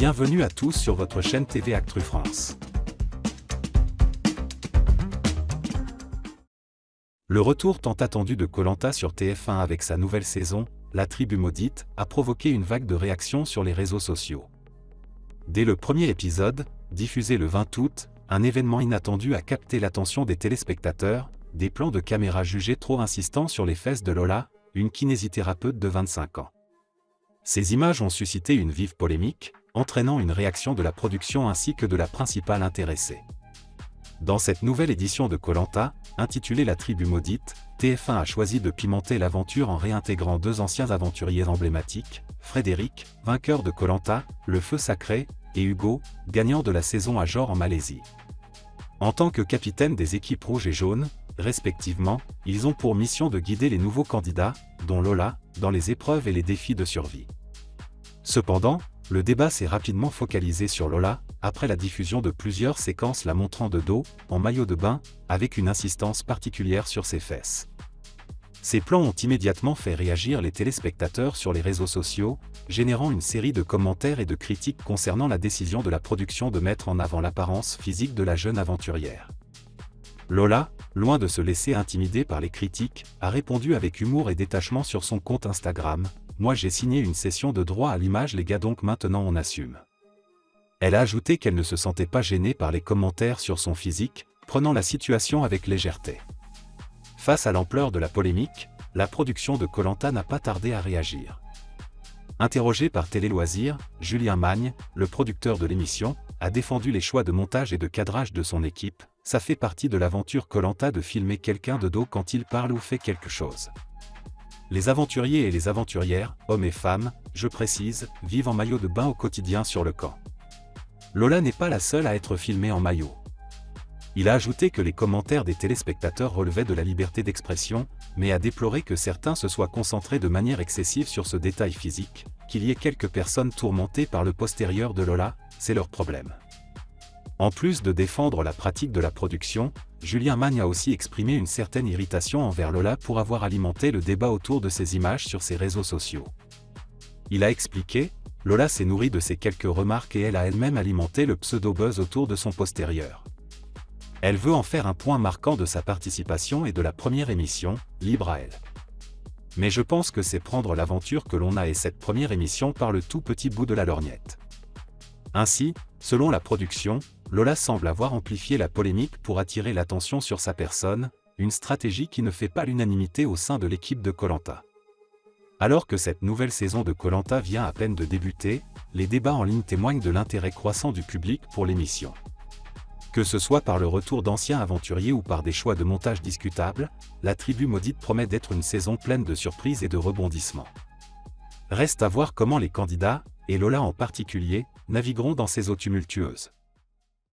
Bienvenue à tous sur votre chaîne TV Actu France. Le retour tant attendu de Koh Lanta sur TF1 avec sa nouvelle saison, La Tribu Maudite, a provoqué une vague de réactions sur les réseaux sociaux. Dès le premier épisode, diffusé le 20 août, un événement inattendu a capté l'attention des téléspectateurs, des plans de caméra jugés trop insistants sur les fesses de Lola, une kinésithérapeute de 25 ans. Ces images ont suscité une vive polémique, entraînant une réaction de la production ainsi que de la principale intéressée. Dans cette nouvelle édition de Koh Lanta, intitulée La Tribu Maudite, TF1 a choisi de pimenter l'aventure en réintégrant deux anciens aventuriers emblématiques, Frédéric, vainqueur de Koh Lanta, le feu sacré, et Hugo, gagnant de la saison à Johor en Malaisie. En tant que capitaine des équipes rouges et jaunes, respectivement, ils ont pour mission de guider les nouveaux candidats, dont Lola, dans les épreuves et les défis de survie. Cependant, le débat s'est rapidement focalisé sur Lola, après la diffusion de plusieurs séquences la montrant de dos, en maillot de bain, avec une insistance particulière sur ses fesses. Ces plans ont immédiatement fait réagir les téléspectateurs sur les réseaux sociaux, générant une série de commentaires et de critiques concernant la décision de la production de mettre en avant l'apparence physique de la jeune aventurière. Lola, loin de se laisser intimider par les critiques, a répondu avec humour et détachement sur son compte Instagram: « Moi j'ai signé une cession de droit à l'image les gars, donc maintenant on assume ». Elle a ajouté qu'elle ne se sentait pas gênée par les commentaires sur son physique, prenant la situation avec légèreté. Face à l'ampleur de la polémique, la production de Koh Lanta n'a pas tardé à réagir. Interrogé par Télé Loisirs, Julien Magne, le producteur de l'émission, a défendu les choix de montage et de cadrage de son équipe. Ça fait partie de l'aventure Koh Lanta de filmer quelqu'un de dos quand il parle ou fait quelque chose. Les aventuriers et les aventurières, hommes et femmes, je précise, vivent en maillot de bain au quotidien sur le camp. Lola n'est pas la seule à être filmée en maillot. Il a ajouté que les commentaires des téléspectateurs relevaient de la liberté d'expression, mais a déploré que certains se soient concentrés de manière excessive sur ce détail physique, qu'il y ait quelques personnes tourmentées par le postérieur de Lola, c'est leur problème. En plus de défendre la pratique de la production, Julien Magne a aussi exprimé une certaine irritation envers Lola pour avoir alimenté le débat autour de ces images sur ses réseaux sociaux. Il a expliqué: « Lola s'est nourrie de ces quelques remarques et elle a elle-même alimenté le pseudo-buzz autour de son postérieur. Elle veut en faire un point marquant de sa participation et de la première émission, libre à elle. Mais je pense que c'est prendre l'aventure que l'on a et cette première émission par le tout petit bout de la lorgnette. » Ainsi, selon la production, Lola semble avoir amplifié la polémique pour attirer l'attention sur sa personne, une stratégie qui ne fait pas l'unanimité au sein de l'équipe de Koh Lanta. Alors que cette nouvelle saison de Koh Lanta vient à peine de débuter, les débats en ligne témoignent de l'intérêt croissant du public pour l'émission. Que ce soit par le retour d'anciens aventuriers ou par des choix de montage discutables, La Tribu Maudite promet d'être une saison pleine de surprises et de rebondissements. Reste à voir comment les candidats, et Lola en particulier, navigueront dans ces eaux tumultueuses.